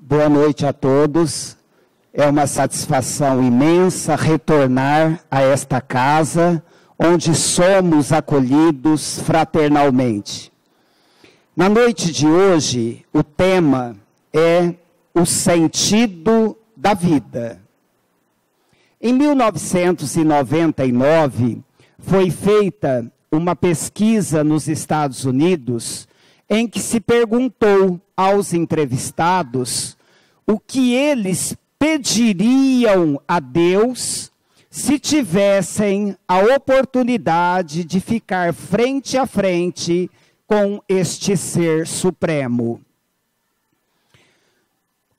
Boa noite a todos. É uma satisfação imensa retornar a esta casa, onde somos acolhidos fraternalmente. Na noite de hoje, o tema é o sentido da vida. Em 1999, foi feita uma pesquisa nos Estados Unidos em que se perguntou aos entrevistados o que eles pediriam a Deus se tivessem a oportunidade de ficar frente a frente com este ser supremo.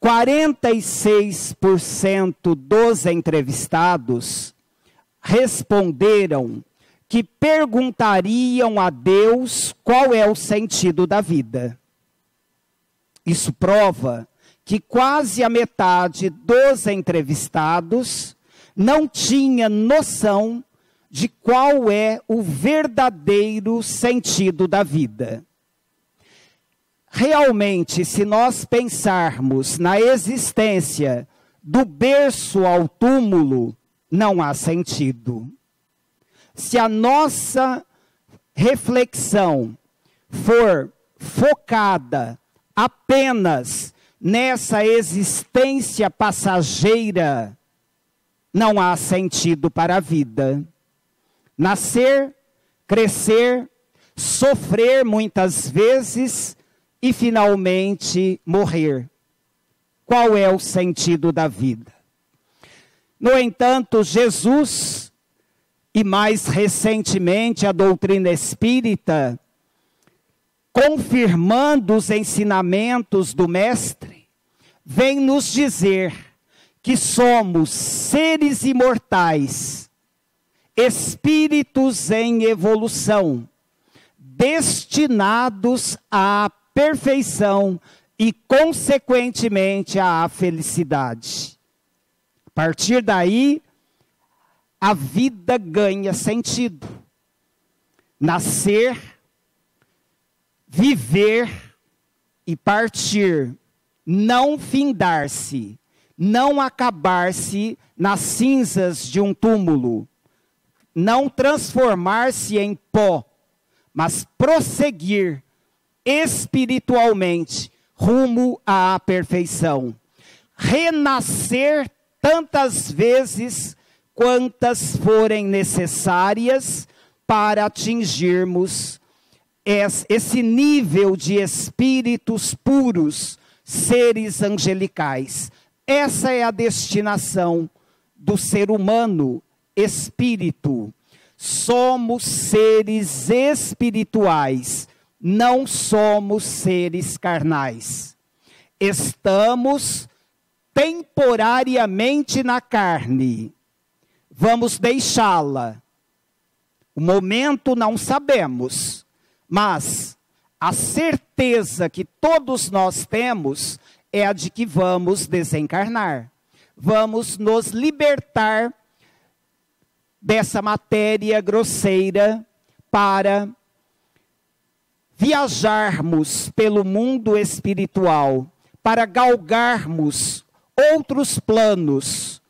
46% dos entrevistados responderam que perguntariam a Deus qual é o sentido da vida. Isso prova que quase a metade dos entrevistados não tinha noção de qual é o verdadeiro sentido da vida. Realmente, se nós pensarmos na existência do berço ao túmulo, não há sentido. Se a nossa reflexão for focada apenas nessa existência passageira, não há sentido para a vida. Nascer, crescer, sofrer muitas vezes e finalmente morrer. Qual é o sentido da vida? No entanto, Jesus, e mais recentemente a doutrina espírita, confirmando os ensinamentos do Mestre, vem nos dizer que somos seres imortais, espíritos em evolução, destinados à perfeição e, consequentemente, à felicidade. A partir daí, a vida ganha sentido. Nascer, viver e partir, não findar-se, não acabar-se nas cinzas de um túmulo, não transformar-se em pó, mas prosseguir espiritualmente rumo à perfeição. Renascer tantas vezes quantas forem necessárias para atingirmos esse nível de espíritos puros, seres angelicais. Essa é a destinação do ser humano, espírito. Somos seres espirituais, não somos seres carnais. Estamos temporariamente na carne. Vamos deixá-la. O momento não sabemos, mas a certeza que todos nós temos é a de que vamos desencarnar. Vamos nos libertar dessa matéria grosseira para viajarmos pelo mundo espiritual, para galgarmos outros planos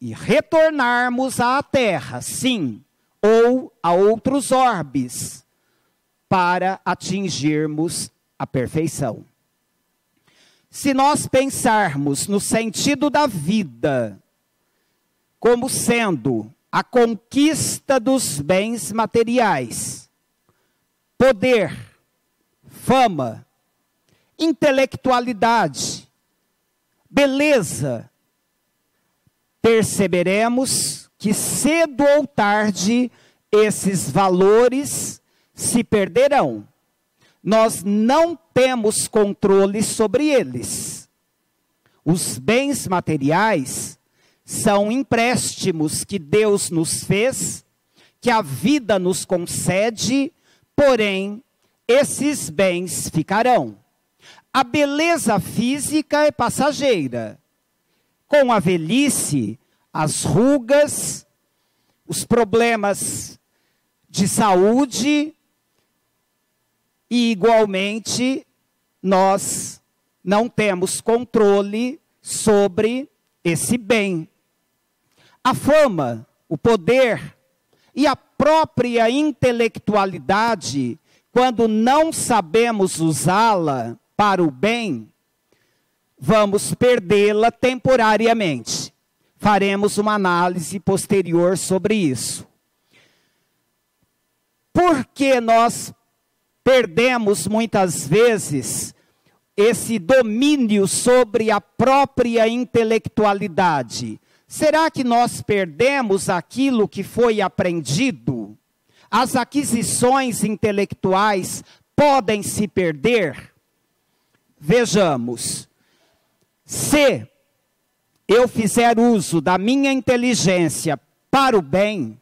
e retornarmos à Terra, sim, ou a outros orbes, para atingirmos a perfeição. Se nós pensarmos no sentido da vida como sendo a conquista dos bens materiais, poder, fama, intelectualidade, beleza, perceberemos que cedo ou tarde esses valores se perderão. Nós não temos controle sobre eles. Os bens materiais são empréstimos que Deus nos fez, que a vida nos concede, porém, esses bens ficarão. A beleza física é passageira. Com a velhice, as rugas, os problemas de saúde, e igualmente nós não temos controle sobre esse bem. A fama, o poder e a própria intelectualidade, quando não sabemos usá-la para o bem, vamos perdê-la temporariamente. Faremos uma análise posterior sobre isso. Por que nós perdemos muitas vezes esse domínio sobre a própria intelectualidade? Será que nós perdemos aquilo que foi aprendido? As aquisições intelectuais podem se perder? Vejamos. Se eu fizer uso da minha inteligência para o bem,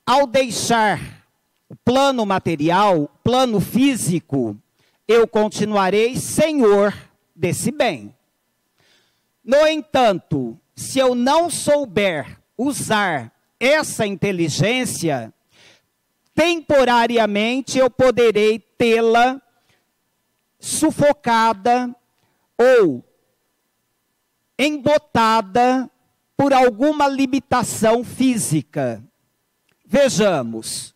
ao deixar o plano material, o plano físico, eu continuarei senhor desse bem. No entanto, se eu não souber usar essa inteligência, temporariamente eu poderei tê-la sufocada ou embotada por alguma limitação física. Vejamos,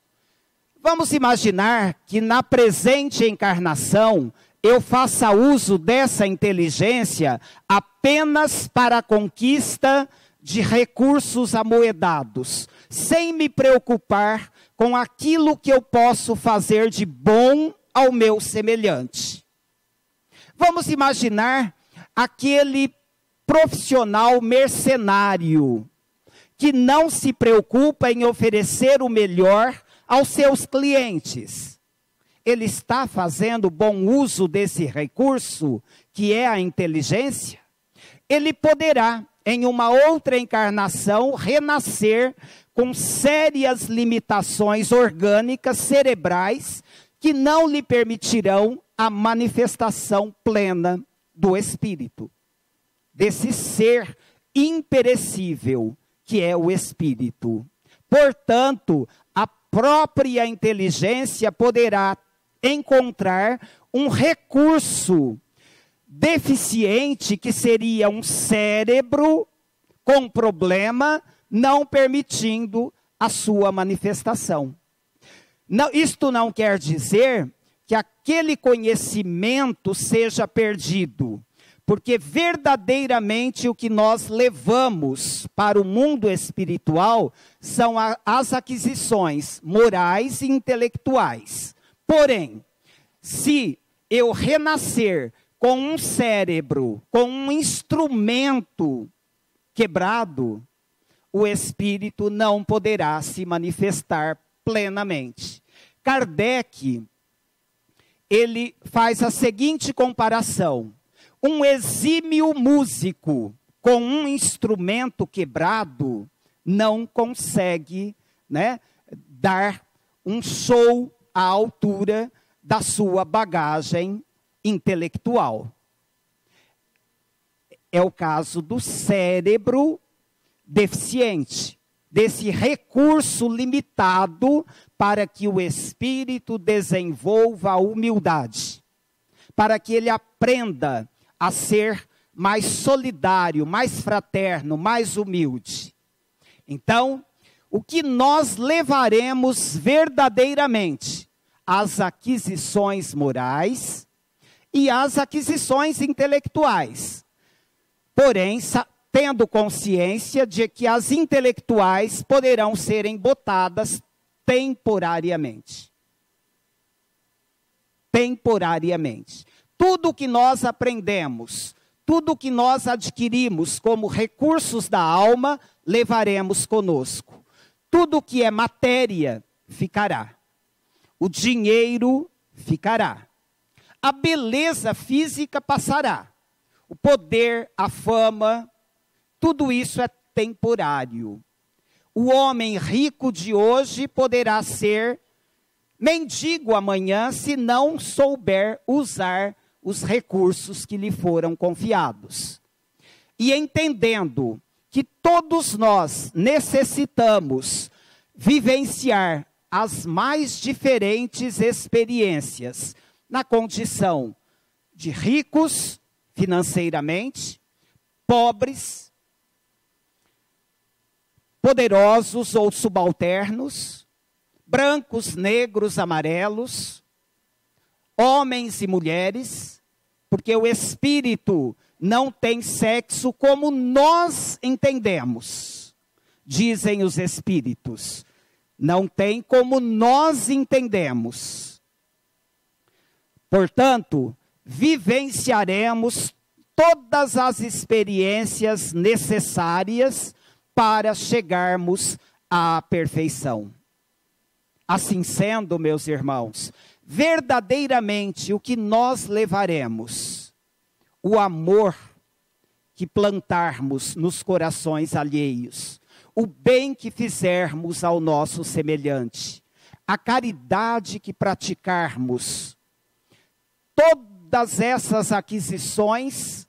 vamos imaginar que na presente encarnação eu faça uso dessa inteligência apenas para a conquista de recursos amoedados, sem me preocupar com aquilo que eu posso fazer de bom ao meu semelhante. Vamos imaginar aquele profissional mercenário que não se preocupa em oferecer o melhor aos seus clientes. Ele está fazendo bom uso desse recurso, que é a inteligência? Ele poderá, em uma outra encarnação, renascer com sérias limitações orgânicas, cerebrais, que não lhe permitirão a manifestação plena do espírito, desse ser imperecível que é o espírito. Portanto, a própria inteligência poderá encontrar um recurso deficiente, que seria um cérebro com problema, não permitindo a sua manifestação. Não, isto não quer dizer que aquele conhecimento seja perdido, porque verdadeiramente o que nós levamos para o mundo espiritual são as aquisições morais e intelectuais. Porém, se eu renascer com um cérebro, com um instrumento quebrado, o espírito não poderá se manifestar plenamente. Kardec, ele faz a seguinte comparação: um exímio músico com um instrumento quebrado não consegue, dar um show à altura da sua bagagem intelectual. É o caso do cérebro deficiente, desse recurso limitado para que o espírito desenvolva a humildade, para que ele aprenda a ser mais solidário, mais fraterno, mais humilde. Então, o que nós levaremos verdadeiramente? As aquisições morais e as aquisições intelectuais. Porém, tendo consciência de que as intelectuais poderão ser embotadas temporariamente. Temporariamente. Tudo que nós aprendemos, tudo que nós adquirimos como recursos da alma, levaremos conosco. Tudo que é matéria, ficará. O dinheiro ficará. A beleza física passará. O poder, a fama, tudo isso é temporário. O homem rico de hoje poderá ser mendigo amanhã se não souber usar os recursos que lhe foram confiados. E entendendo que todos nós necessitamos vivenciar as mais diferentes experiências na condição de ricos financeiramente, pobres, poderosos ou subalternos, brancos, negros, amarelos, homens e mulheres, porque o Espírito não tem sexo como nós entendemos, dizem os Espíritos. Não tem como nós entendemos. Portanto, vivenciaremos todas as experiências necessárias para chegarmos à perfeição. Assim sendo, meus irmãos, verdadeiramente o que nós levaremos, o amor que plantarmos nos corações alheios, o bem que fizermos ao nosso semelhante, a caridade que praticarmos, todas essas aquisições,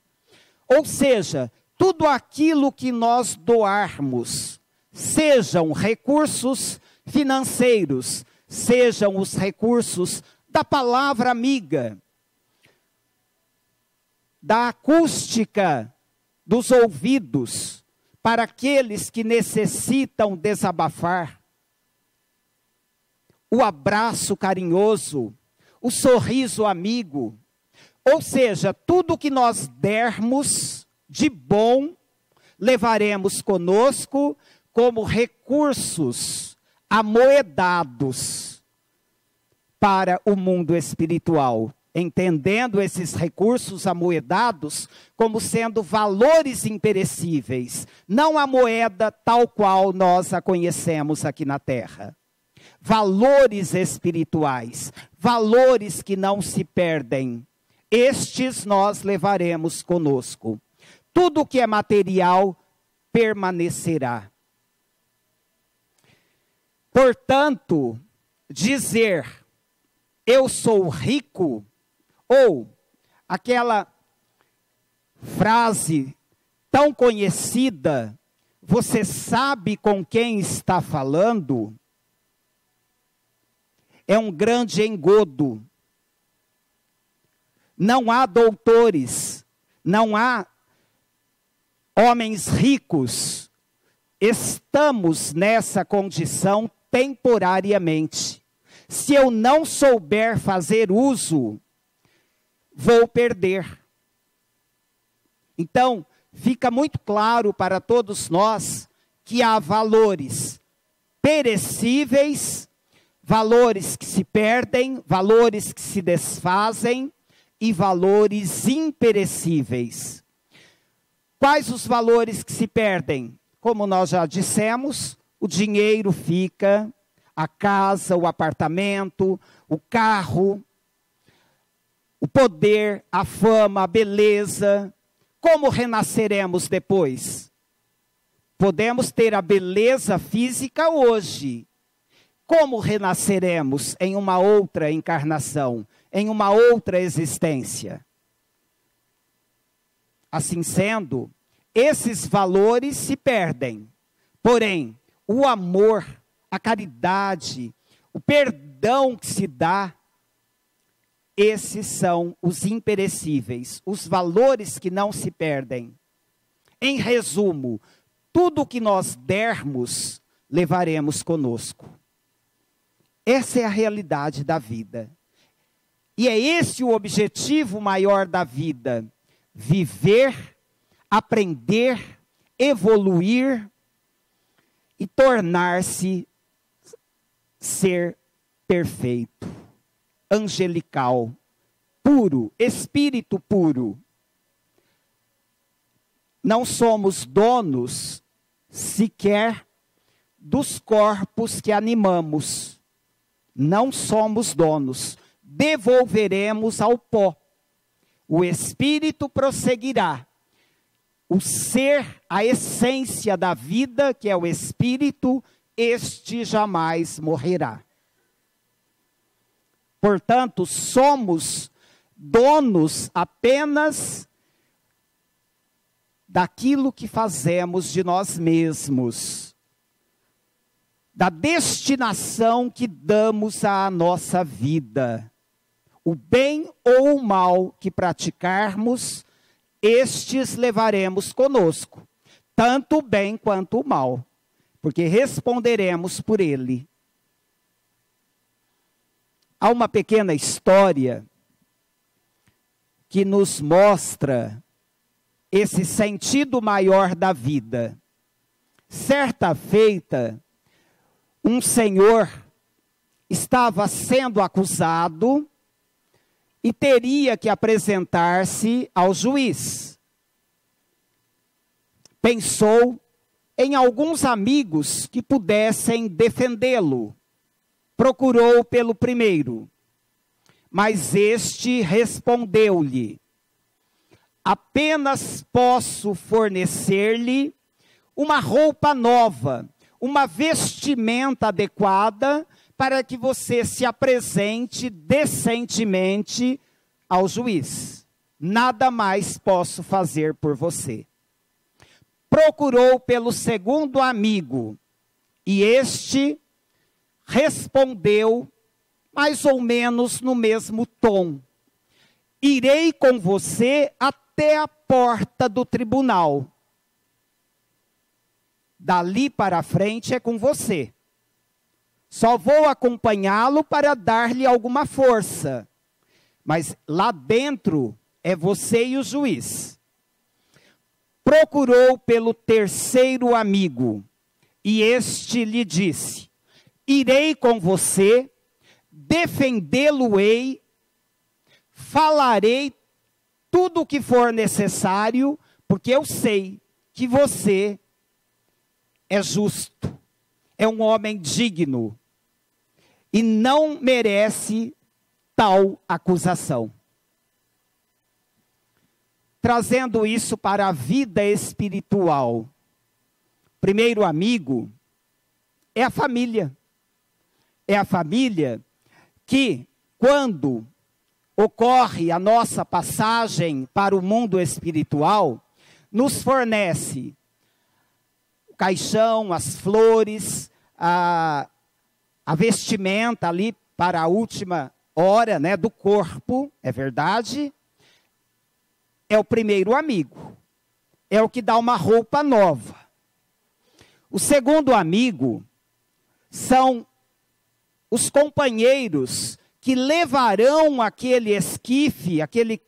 ou seja, tudo aquilo que nós doarmos, sejam recursos financeiros, sejam os recursos da palavra amiga, da acústica dos ouvidos, para aqueles que necessitam desabafar, o abraço carinhoso, o sorriso amigo, ou seja, tudo que nós dermos de bom, levaremos conosco como recursos amoedados para o mundo espiritual, entendendo esses recursos amoedados como sendo valores imperecíveis, não a moeda tal qual nós a conhecemos aqui na terra. Valores espirituais, valores que não se perdem, estes nós levaremos conosco. Tudo que é material permanecerá. Portanto, dizer eu sou rico, ou aquela frase tão conhecida, você sabe com quem está falando, é um grande engodo. Não há doutores, não há homens ricos. Estamos nessa condição temporariamente. Se eu não souber fazer uso, vou perder. Então, fica muito claro para todos nós que há valores perecíveis, valores que se perdem, valores que se desfazem e valores imperecíveis. Quais os valores que se perdem? Como nós já dissemos, o dinheiro fica, a casa, o apartamento, o carro, o poder, a fama, a beleza. Como renasceremos depois? Podemos ter a beleza física hoje. Como renasceremos em uma outra encarnação, em uma outra existência? Assim sendo, esses valores se perdem. Porém, o amor, a caridade, o perdão que se dá, esses são os imperecíveis, os valores que não se perdem. Em resumo, tudo que nós dermos, levaremos conosco. Essa é a realidade da vida. E é esse o objetivo maior da vida: viver, aprender, evoluir e tornar-se ser perfeito, angelical, puro, espírito puro. Não somos donos sequer dos corpos que animamos. Não somos donos. Devolveremos ao pó. O espírito prosseguirá. O ser, a essência da vida, que é o espírito, este jamais morrerá. Portanto, somos donos apenas daquilo que fazemos de nós mesmos, da destinação que damos à nossa vida. O bem ou o mal que praticarmos, estes levaremos conosco, tanto o bem quanto o mal, porque responderemos por ele. Há uma pequena história que nos mostra esse sentido maior da vida. Certa feita, um senhor estava sendo acusado e teria que apresentar-se ao juiz. Pensou em alguns amigos que pudessem defendê-lo. Procurou pelo primeiro, mas este respondeu-lhe: apenas posso fornecer-lhe uma roupa nova, uma vestimenta adequada, para que você se apresente decentemente ao juiz. Nada mais posso fazer por você. Procurou pelo segundo amigo, e este respondeu mais ou menos no mesmo tom: irei com você até a porta do tribunal. Dali para frente é com você. Só vou acompanhá-lo para dar-lhe alguma força. Mas lá dentro é você e o juiz. Procurou pelo terceiro amigo, e este lhe disse: irei com você, defendê-lo-ei, falarei tudo o que for necessário, porque eu sei que você é justo, é um homem digno, e não merece tal acusação. Trazendo isso para a vida espiritual. Primeiro amigo é a família. É a família que, quando ocorre a nossa passagem para o mundo espiritual, nos fornece o caixão, as flores, a vestimenta ali para a última hora, né, do corpo, é verdade? É o primeiro amigo. É o que dá uma roupa nova. O segundo amigo são os companheiros que levarão aquele esquife, aquele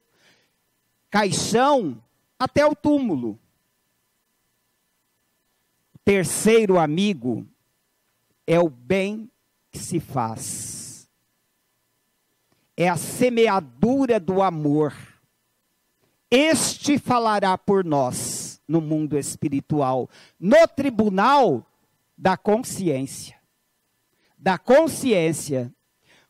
caixão, até o túmulo. O terceiro amigo é o bem que se faz. É a semeadura do amor. Este falará por nós no mundo espiritual, no tribunal da consciência. Da consciência,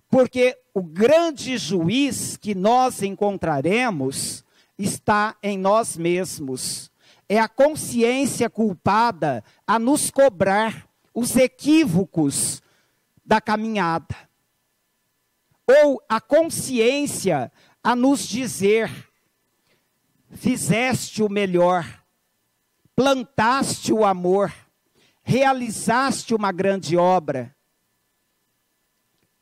porque o grande juiz que nós encontraremos está em nós mesmos. É a consciência culpada a nos cobrar os equívocos da caminhada. Ou a consciência a nos dizer: fizeste o melhor, plantaste o amor, realizaste uma grande obra.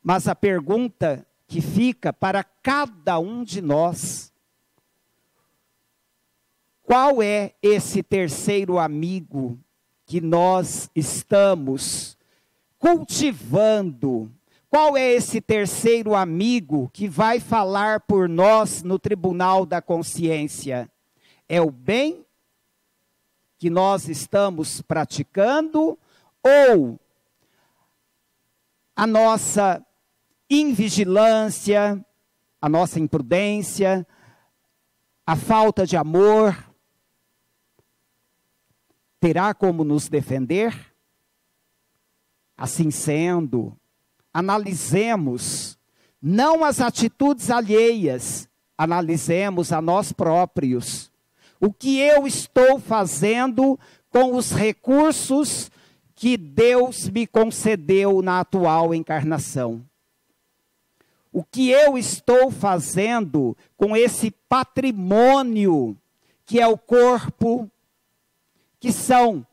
Mas a pergunta que fica para cada um de nós: qual é esse terceiro amigo que nós estamos cultivando? Qual é esse terceiro amigo que vai falar por nós no tribunal da consciência? É o bem que nós estamos praticando ou a nossa invigilância, a nossa imprudência, a falta de amor? Terá como nos defender? Assim sendo, analisemos não as atitudes alheias, analisemos a nós próprios. O que eu estou fazendo com os recursos que Deus me concedeu na atual encarnação? O que eu estou fazendo com esse patrimônio que é o corpo, que são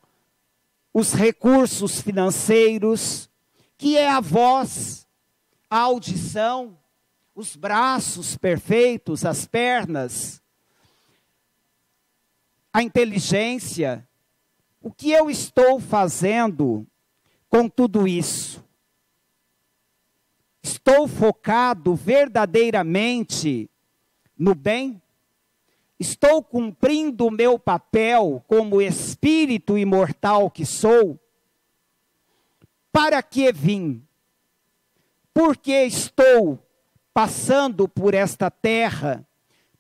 os recursos financeiros, que é a voz, a audição, os braços perfeitos, as pernas, a inteligência. O que eu estou fazendo com tudo isso? Estou focado verdadeiramente no bem? Estou cumprindo o meu papel como espírito imortal que sou? Para que vim? Por que estou passando por esta terra,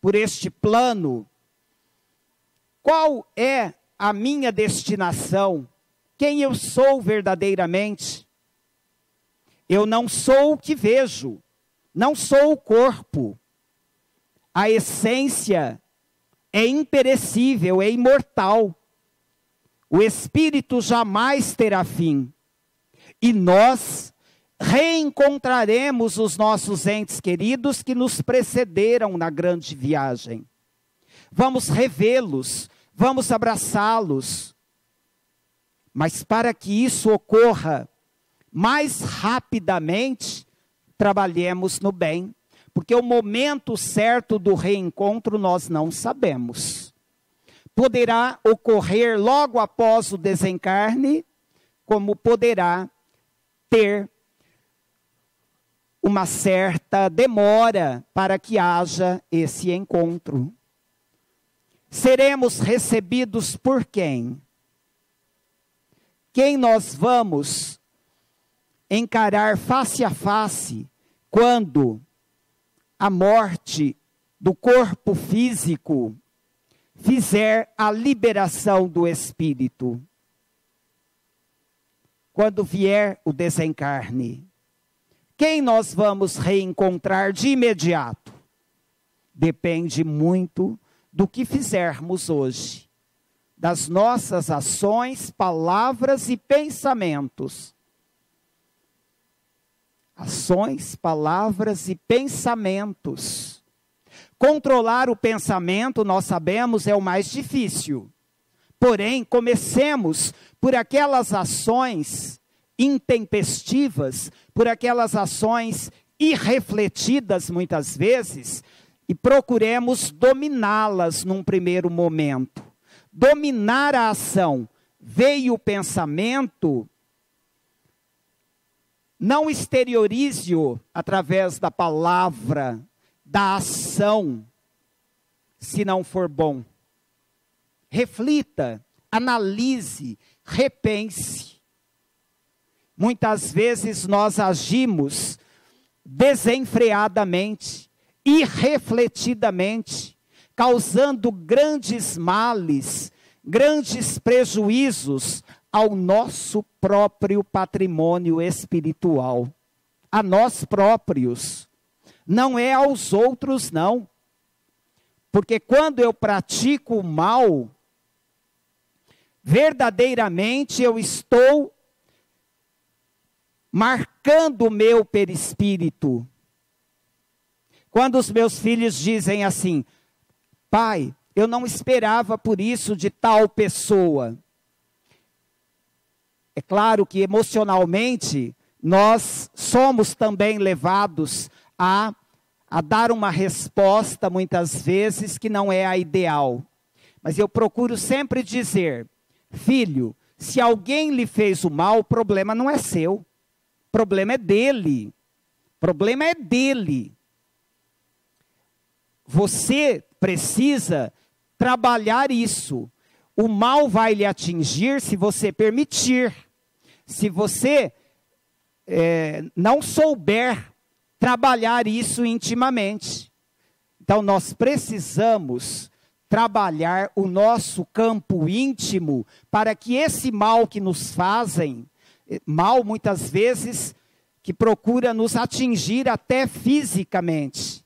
por este plano? Qual é a minha destinação? Quem eu sou verdadeiramente? Eu não sou o que vejo, não sou o corpo. A essência é imperecível, é imortal. O espírito jamais terá fim. E nós reencontraremos os nossos entes queridos que nos precederam na grande viagem. Vamos revê-los, vamos abraçá-los. Mas para que isso ocorra mais rapidamente, trabalhemos no bem. Porque o momento certo do reencontro nós não sabemos. Poderá ocorrer logo após o desencarne, como poderá ter uma certa demora para que haja esse encontro. Seremos recebidos por quem? Quem nós vamos encarar face a face quando a morte do corpo físico fizer a liberação do espírito? Quando vier o desencarne, quem nós vamos reencontrar de imediato? Depende muito do que fizermos hoje, das nossas ações, palavras e pensamentos. Ações, palavras e pensamentos. Controlar o pensamento, nós sabemos, é o mais difícil. Porém, comecemos por aquelas ações intempestivas, por aquelas ações irrefletidas muitas vezes, e procuremos dominá-las num primeiro momento. Dominar a ação. Veio o pensamento, não exteriorize-o através da palavra, da ação, se não for bom. Reflita, analise, repense. Muitas vezes nós agimos desenfreadamente, irrefletidamente, causando grandes males, grandes prejuízos ao nosso próprio patrimônio espiritual, a nós próprios, não é aos outros não, porque quando eu pratico o mal, verdadeiramente eu estou marcando o meu perispírito. Quando os meus filhos dizem assim: pai, eu não esperava por isso de tal pessoa. É claro que emocionalmente nós somos também levados a dar uma resposta muitas vezes que não é a ideal. Mas eu procuro sempre dizer: filho, se alguém lhe fez o mal, o problema não é seu. O problema é dele. O problema é dele. Você precisa trabalhar isso. O mal vai lhe atingir se você permitir. Se você não souber trabalhar isso intimamente. Então nós precisamos trabalhar o nosso campo íntimo para que esse mal que nos fazem, mal muitas vezes que procura nos atingir até fisicamente,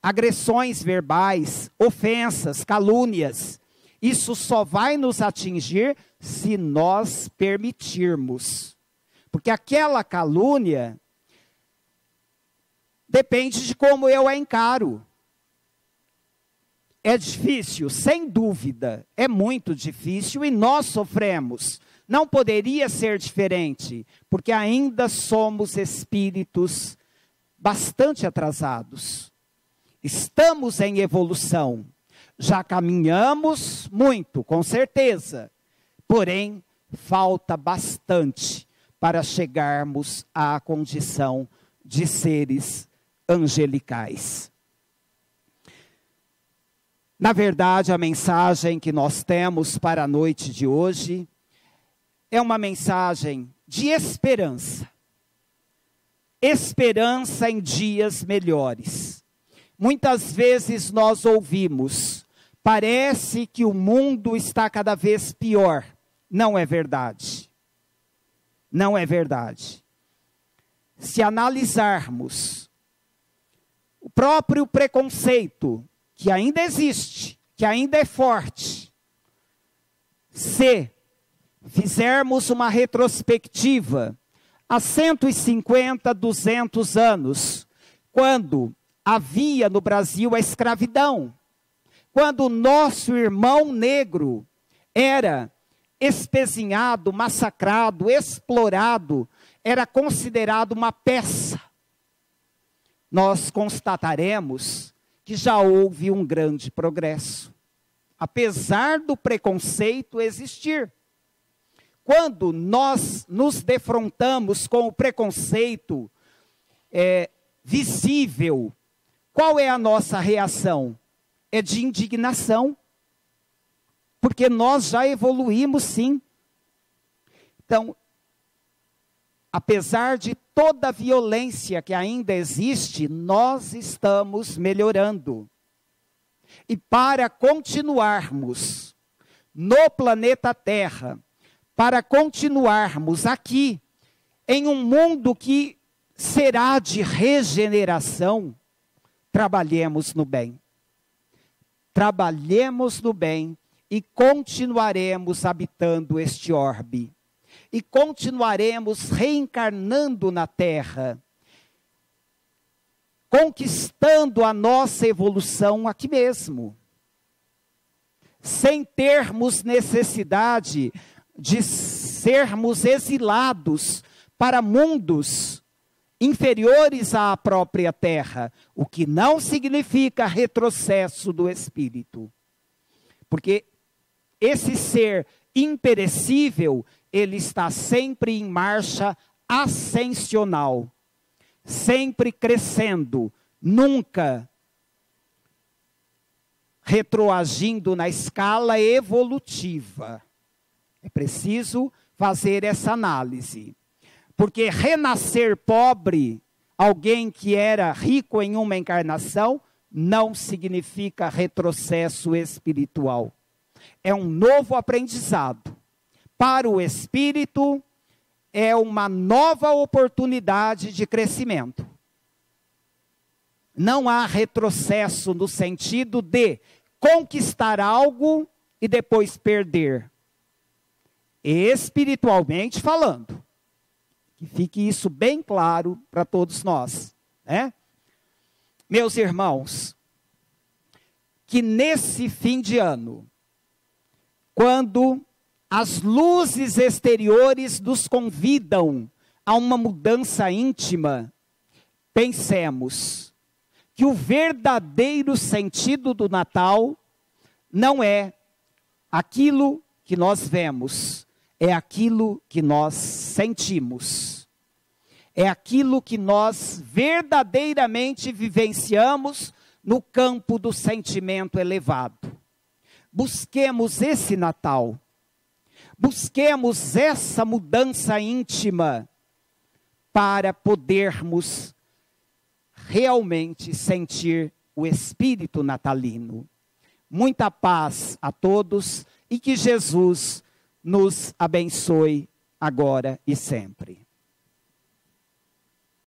agressões verbais, ofensas, calúnias, isso só vai nos atingir se nós permitirmos. Porque aquela calúnia depende de como eu a encaro. É difícil, sem dúvida, é muito difícil e nós sofremos. Não poderia ser diferente, porque ainda somos espíritos bastante atrasados. Estamos em evolução. Já caminhamos muito, com certeza. Porém, falta bastante para chegarmos à condição de seres angelicais. Na verdade, a mensagem que nós temos para a noite de hoje é uma mensagem de esperança. Esperança em dias melhores. Muitas vezes nós ouvimos, parece que o mundo está cada vez pior. Não é verdade. Não é verdade. Se analisarmos o próprio preconceito, que ainda existe, que ainda é forte, se fizermos uma retrospectiva há 150, 200 anos, quando havia no Brasil a escravidão, quando o nosso irmão negro era espezinhado, massacrado, explorado, era considerado uma peça, nós constataremos que já houve um grande progresso, apesar do preconceito existir. Quando nós nos defrontamos com o preconceito visível, qual é a nossa reação? É de indignação, porque nós já evoluímos sim. Então, apesar de toda a violência que ainda existe, nós estamos melhorando. E para continuarmos no planeta Terra, para continuarmos aqui, em um mundo que será de regeneração, trabalhemos no bem. Trabalhemos no bem e continuaremos habitando este orbe. E continuaremos reencarnando na Terra, conquistando a nossa evolução aqui mesmo, sem termos necessidade de sermos exilados para mundos inferiores à própria Terra, o que não significa retrocesso do espírito. Porque esse ser imperecível, ele está sempre em marcha ascensional, sempre crescendo, nunca retroagindo na escala evolutiva. É preciso fazer essa análise. Porque renascer pobre, alguém que era rico em uma encarnação, não significa retrocesso espiritual. É um novo aprendizado. Para o espírito, é uma nova oportunidade de crescimento. Não há retrocesso no sentido de conquistar algo e depois perder. Espiritualmente falando. Que fique isso bem claro para todos nós, né? Meus irmãos, que nesse fim de ano, quando as luzes exteriores nos convidam a uma mudança íntima, pensemos que o verdadeiro sentido do Natal não é aquilo que nós vemos, é aquilo que nós sentimos. É aquilo que nós verdadeiramente vivenciamos no campo do sentimento elevado. Busquemos esse Natal. Busquemos essa mudança íntima para podermos realmente sentir o espírito natalino. Muita paz a todos e que Jesus nos abençoe agora e sempre.